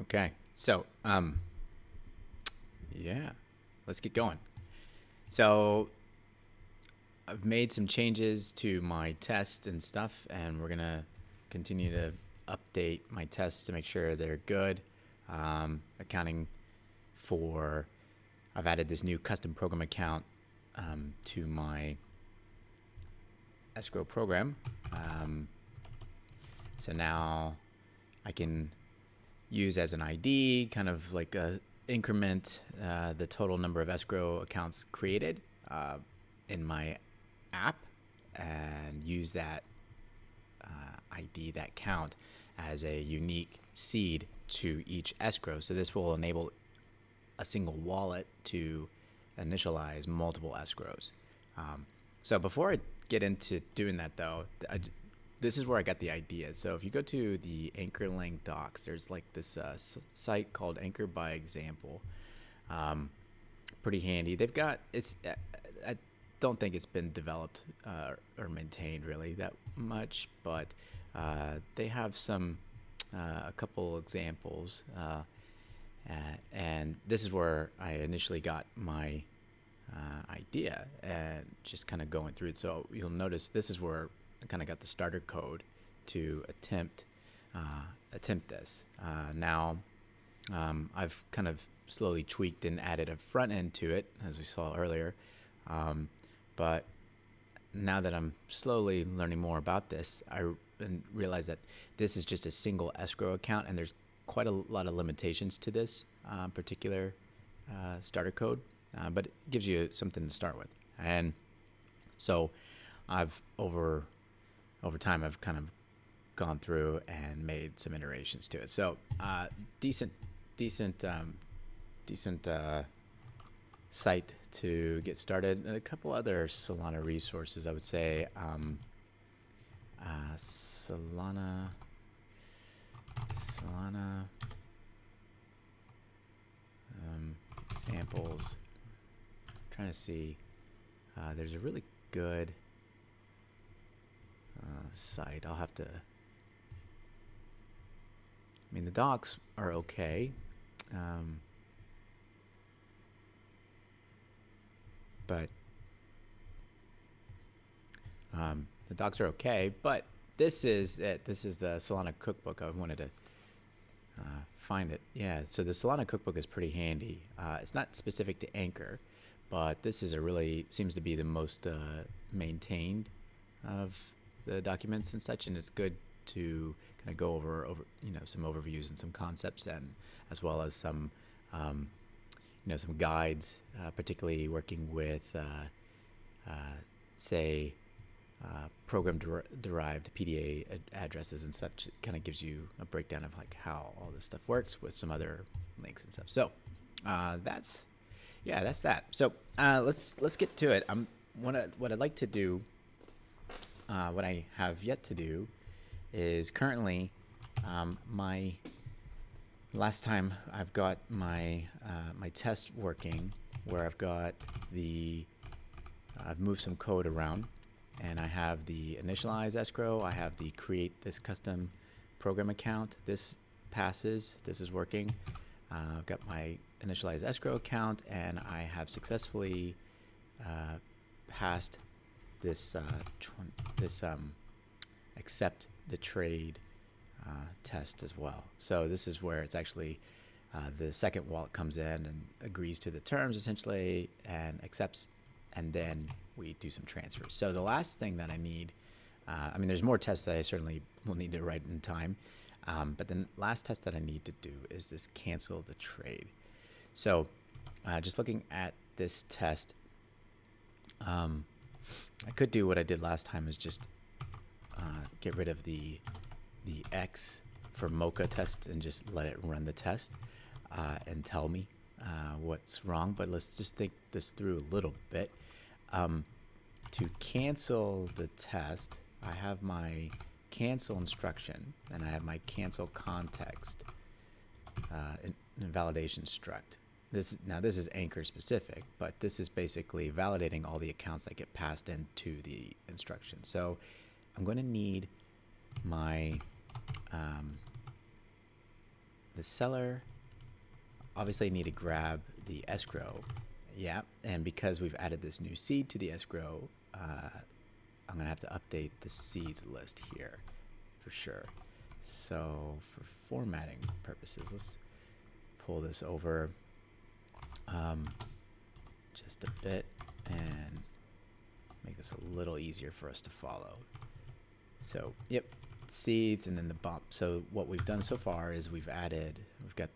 Okay, so yeah, let's get going. So I've made some changes to my test and stuff, and we're gonna continue to update my tests to make sure they're good. Accounting for, I've added this new custom program account to my Escrow program. So now I can use as an ID, kind of like a increment the total number of escrow accounts created in my app, and use that ID, that count, as a unique seed to each escrow. So this will enable a single wallet to initialize multiple escrows. So before I get into doing that, though, this is where I got the idea. So if you go to the AnchorLink docs, there's like this site called Anchor by Example. Pretty handy. They've got, I don't think it's been developed or maintained really that much, but they have a couple examples. And this is where I initially got my idea, and just kind of going through it. So you'll notice this is where I kind of got the starter code to attempt this. Now I've kind of slowly tweaked and added a front end to it, as we saw earlier. But now that I'm slowly learning more about this, I realize that this is just a single escrow account, and there's quite a lot of limitations to this particular starter code, but it gives you something to start with. And so I've over time, I've kind of gone through and made some iterations to it. So decent site to get started. And a couple other Solana resources, I would say. Solana samples. I'm trying to see. There's a really good site. I'll have to. I mean, the docs are okay. But the docs are okay. But this is it. This is the Solana cookbook. I wanted to find it. Yeah. So the Solana cookbook is pretty handy. It's not specific to Anchor, but this is seems to be the most maintained of the documents and such, and it's good to kind of go over some overviews and some concepts, and as well as some some guides, particularly working with say program derived PDA addresses and such. It kind of gives you a breakdown of like how all this stuff works with some other links and stuff. So that's that. So let's get to it. What I'd like to do, what I have yet to do, is currently my last time I've got my my test working, where I've got I've moved some code around, and I have the initialize escrow, I have the create this custom program account. This passes, this is working. I've got my initialize escrow account, and I have successfully passed this accept the trade test as well. So this is where it's actually the second wallet comes in and agrees to the terms essentially and accepts, and then we do some transfers. So the last thing that I need, I mean, there's more tests that I certainly will need to write in time, but the last test that I need to do is this cancel the trade. So just looking at this test, I could do what I did last time, is just get rid of the X for Mocha test and just let it run the test and tell me what's wrong. But let's just think this through a little bit. To cancel the test, I have my cancel instruction, and I have my cancel context in validation struct. This is Anchor specific, but this is basically validating all the accounts that get passed into the instruction. So I'm going to need my the seller, obviously I need to grab the escrow. Yeah, and because we've added this new seed to the escrow, I'm going to have to update the seeds list here for sure. So for formatting purposes, let's pull this over just a bit and make this a little easier for us to follow. So, yep, seeds and then the bump. So what we've done so far is we've got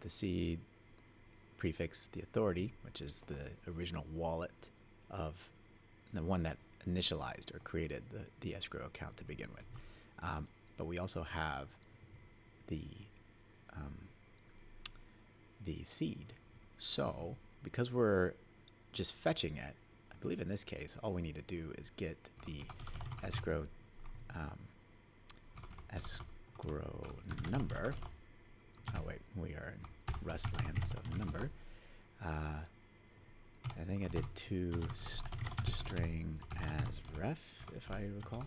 the seed prefix, the authority, which is the original wallet of the one that initialized or created the escrow account to begin with. But we also have the seed. So because we're just fetching it, I believe in this case, all we need to do is get the escrow number. Oh wait, we are in Rust land, so number. I think I did string as ref, if I recall.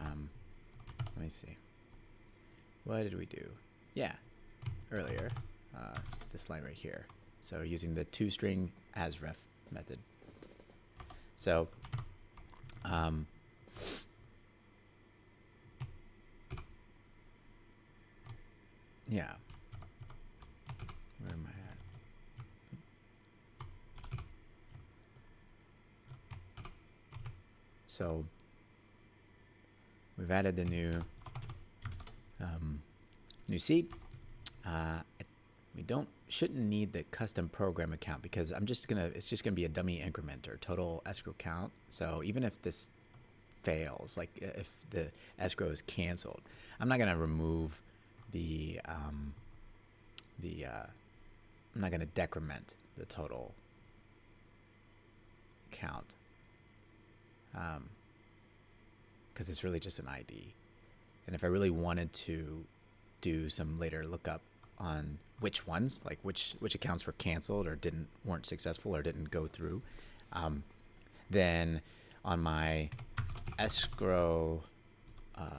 Let me see. What did we do? Yeah, earlier, this line right here. So using the toString as ref method. So, yeah. Where am I at? So we've added the new seed. We shouldn't need the custom program account because it's just gonna be a dummy incrementer, total escrow count. So even if this fails, like if the escrow is canceled, I'm not gonna remove I'm not gonna decrement the total count because it's really just an ID. And if I really wanted to do some later lookup on which ones, like which accounts were canceled or weren't successful or didn't go through, then on my escrow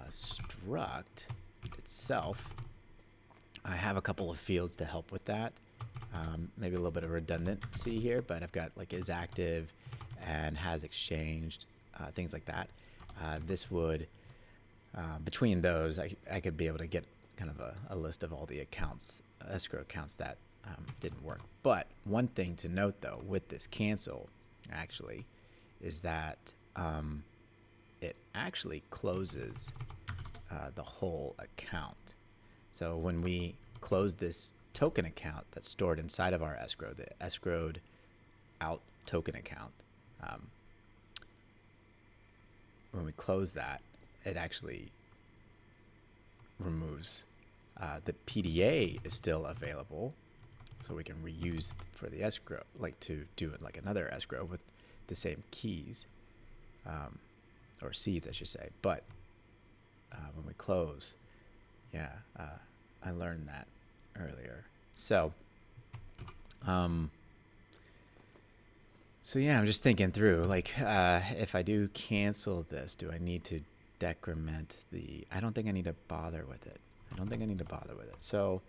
struct itself, I have a couple of fields to help with that. Maybe a little bit of redundancy here, but I've got like is active and has exchanged, things like that. This would, between those, I could be able to get kind of a list of all the accounts, escrow accounts that didn't work. But one thing to note though with this cancel actually is that it actually closes the whole account. So when we close this token account that's stored inside of our escrow, the escrowed out token account, when we close that, it actually removes the PDA is still available, so we can reuse for the escrow, like to do it like another escrow with the same keys, or seeds, I should say. But when we close, yeah, I learned that earlier. So, so yeah, I'm just thinking through, like, if I do cancel this, do I need to decrement I don't think I need to bother with it. So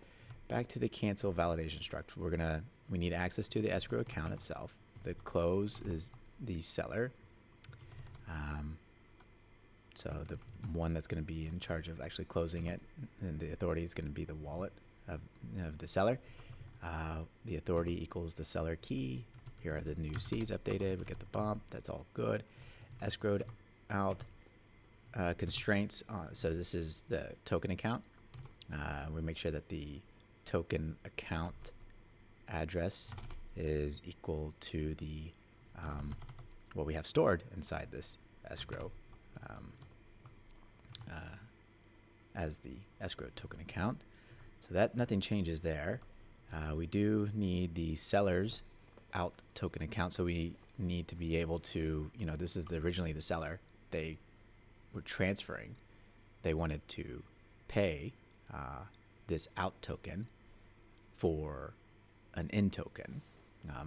back to the cancel validation struct, we need access to the escrow account itself. The close is the seller. So the one that's going to be in charge of actually closing it, and the authority is going to be the wallet of the seller. The authority equals the seller key. Here are the new seeds updated. We get the bump. That's all good. Escrowed out constraints. So this is the token account. We make sure that the token account address is equal to the what we have stored inside this escrow as the escrow token account. So that nothing changes there. We do need the seller's out token account. So we need to be able to, this is originally the seller. They were transferring. They wanted to pay this out token for an in token.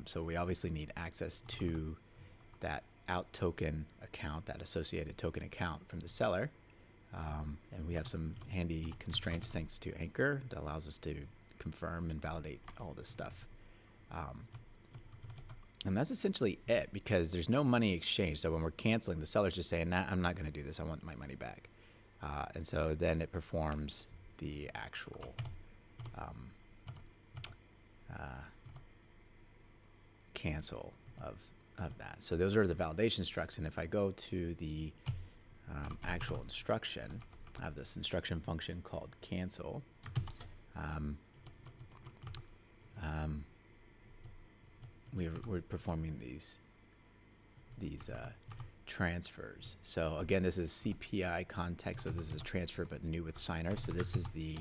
So we obviously need access to that out token account, that associated token account from the seller. And we have some handy constraints thanks to Anchor that allows us to confirm and validate all this stuff. And that's essentially it, because there's no money exchange. So when we're canceling, the seller's just saying, nah, I'm not going to do this. I want my money back. And so then it performs the actual cancel of that. So those are the validation structs. And if I go to the actual instruction, I have this instruction function called cancel. We're performing these transfers. So again, this is CPI context. So this is a transfer, but new with signer. So this is the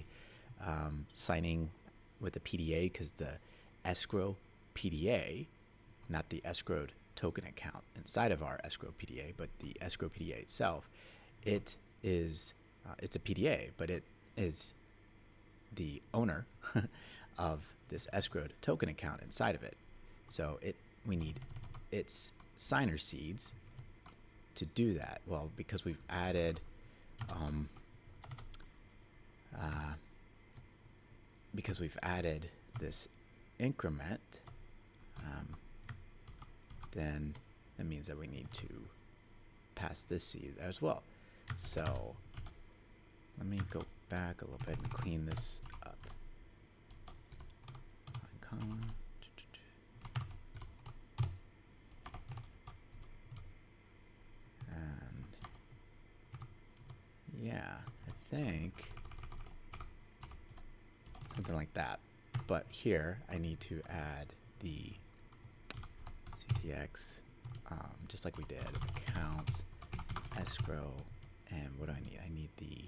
signing with the PDA, because the escrow PDA, not the escrowed token account inside of our escrow PDA, but the escrow PDA itself, it is it's a PDA, but it is the owner of this escrowed token account inside of it. So we need its signer seeds to do that. Well, because we've added this increment, then that means that we need to pass this seed as well. So let me go back a little bit and clean this up. And yeah, I think something like that. But here I need to add the CTX, just like we did, accounts, escrow, and what do I need? I need the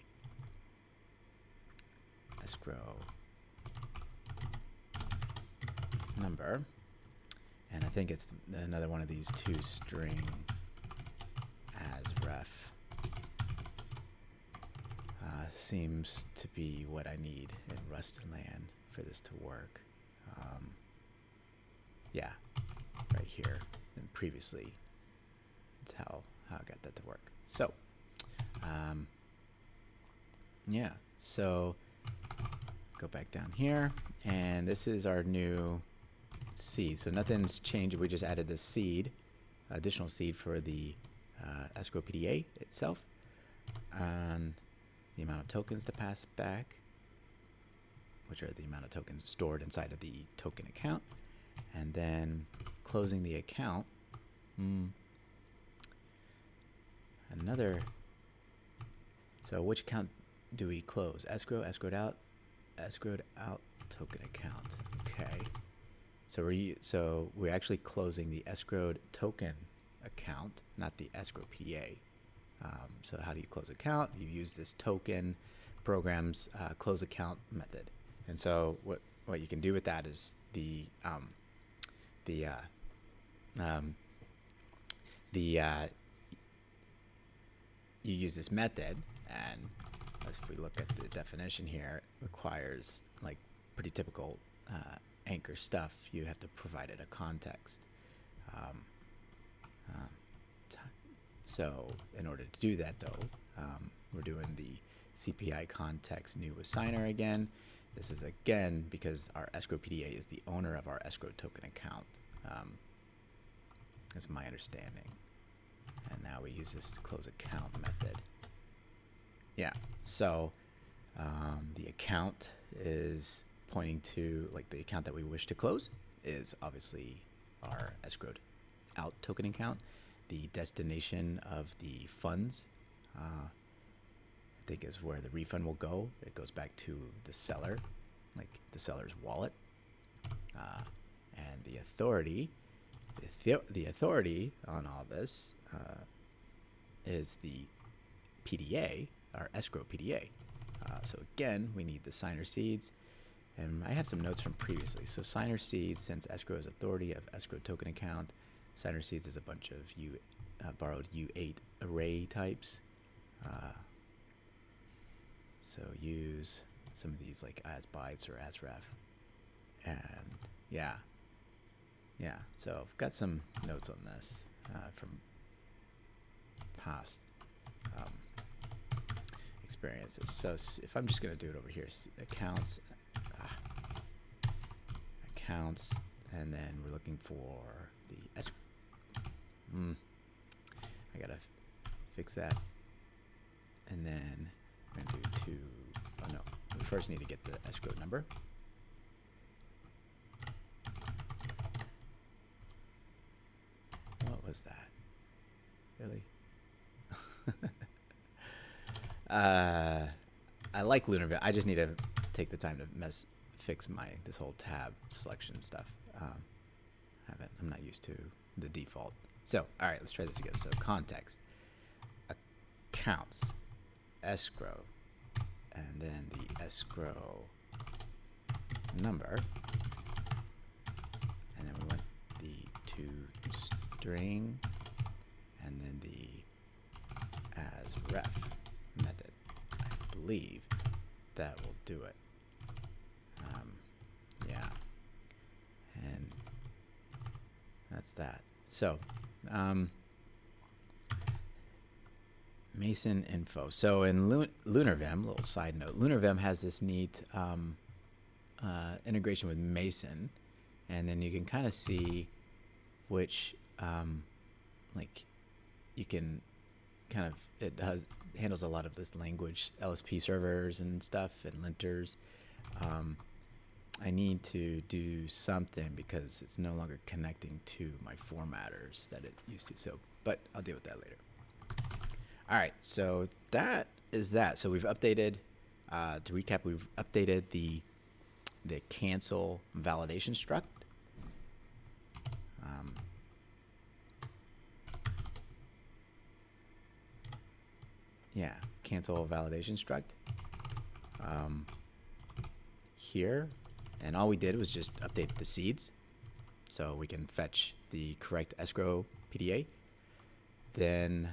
escrow number, and I think it's another one of these two string as ref. Seems to be what I need in Rust and Land for this to work. Yeah, right here, and previously that's how I got that to work. So yeah, so go back down here, and this is our new seed. So nothing's changed. We just added this seed, additional seed for the escrow PDA itself, and the amount of tokens to pass back, which are the amount of tokens stored inside of the token account, and then closing the account. So which account do we close? Escrow, escrowed out token account. Okay. So we're actually closing the escrowed token account, not the escrow PDA. So how do you close account? You use this token program's close account method. And so what you can do with that is you use this method, and if we look at the definition here, it requires like pretty typical Anchor stuff. You have to provide it a context. So in order to do that, though, we're doing the CPI context new with signer again. This is again because our escrow PDA is the owner of our escrow token account. That's my understanding. And now we use this close account method. Yeah, so the account is pointing to, like, the account that we wish to close is obviously our escrowed out token account. The destination of the funds, I think, is where the refund will go. It goes back to the seller, like the seller's wallet. And the authority, the authority on all this is the PDA, our escrow PDA. So again, we need the signer seeds. And I have some notes from previously. So signer seeds, since escrow is authority of escrow token account, signer seeds is a bunch of borrowed U8 array types. So use some of these like as bytes or as ref. And yeah. So I've got some notes on this from past. experiences. So if I'm just going to do it over here, accounts, accounts, and then we're looking for the I gotta fix that. And then we're going to do oh no, we first need to get the escrow number. What was that? Really? I like LunarVim. I just need to take the time to fix this whole tab selection stuff. I'm not used to the default. So, all right, let's try this again. So, context, accounts, escrow, and then the escrow number, and then we want the toString, and then the asRef method. I believe that will do it. Yeah, and that's that. So, Mason info. So in LunarVim, little side note, LunarVim has this neat integration with Mason, and then you can kind of see which, like, you can kind of, it handles a lot of this language, LSP servers and stuff, and linters. I need to do something because it's no longer connecting to my formatters that it used to. So, but I'll deal with that later. All right, so that is that. So we've updated, to recap, we've updated the cancel validation struct. Yeah, cancel validation struct here. And all we did was just update the seeds so we can fetch the correct escrow PDA. Then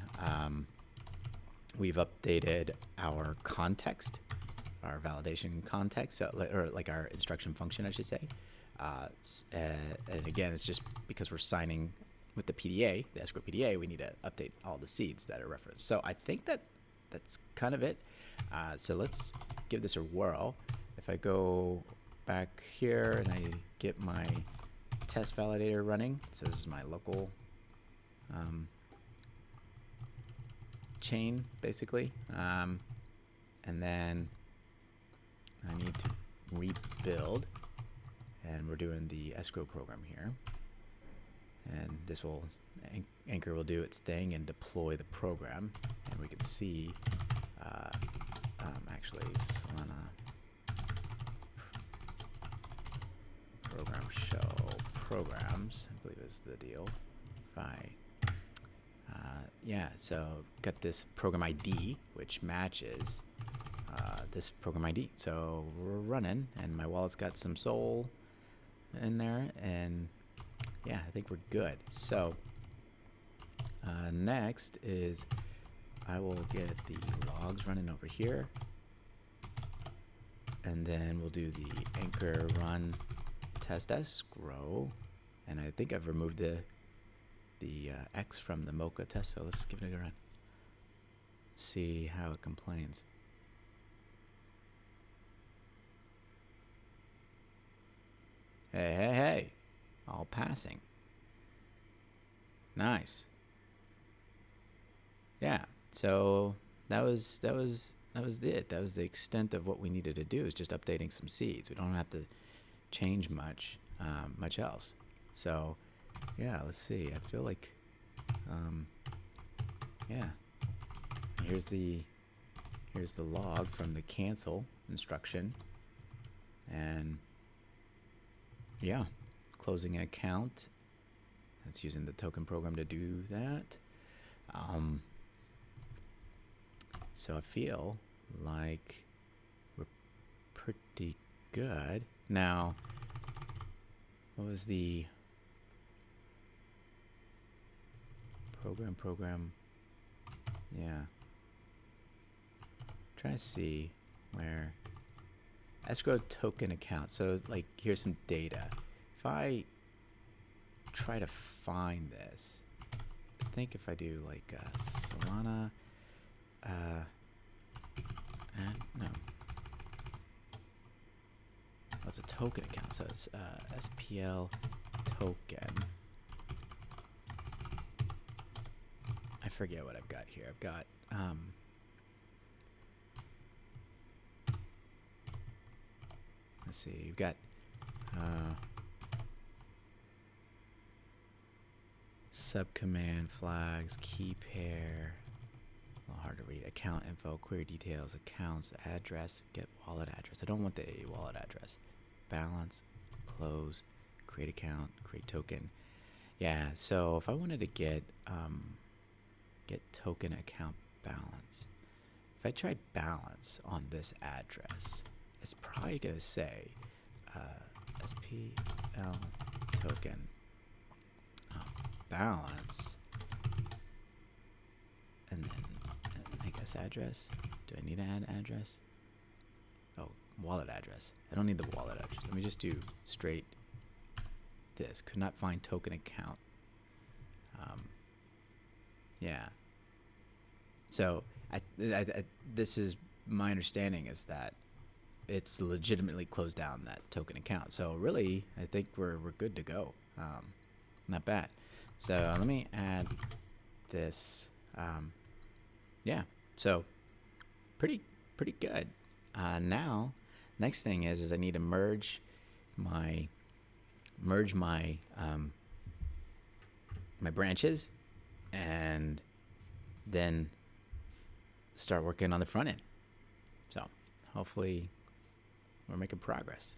we've updated our context, our validation context, or like our instruction function, I should say. And again, it's just because we're signing with the PDA, the escrow PDA, we need to update all the seeds that are referenced. So I think that's kind of it. So let's give this a whirl. If I go back here and I get my test validator running, so this is my local chain basically, and then I need to rebuild, and we're doing the escrow program here, and this will Anchor will do its thing and deploy the program, and we can see actually Solana program show programs, I believe is the deal. Right. Yeah, so got this program ID which matches this program ID. So we're running, and my wallet's got some SOL in there, and yeah, I think we're good. So next is I will get the logs running over here, and then we'll do the Anchor run test escrow, and I think I've removed the X from the Mocha test, so let's give it a run. See how it complains. Hey, all passing. Nice. Yeah, so that was it. That was the extent of what we needed to do, is just updating some seeds. We don't have to change much else. So yeah, let's see. I feel like yeah, here's the log from the cancel instruction, and yeah, closing an account. That's using the token program to do that. So I feel like we're pretty good. Now, what was the program? Yeah. Try to see where escrow token account. So like, here's some data. If I try to find this, I think if I do like Solana it's a token account. So it's SPL token. I forget what I've got here. I've got let's see. You've got subcommand flags, key pair. A little hard to read. Account info, query details, accounts, address, get wallet address. I don't want the wallet address. Balance, close, create account, create token. Yeah, so if I wanted to get token account balance, if I try balance on this address, it's probably gonna say SPL token balance, and then I guess address. Do I need to add address? Oh, wallet address. I don't need the wallet address. Let me just do straight this. Could not find token account. Yeah. So this is my understanding is that it's legitimately closed down that token account. So really, I think we're good to go. Not bad. So let me add this. Yeah. So pretty good. Now, next thing is I need to merge my my branches, and then start working on the front end. So hopefully we're making progress.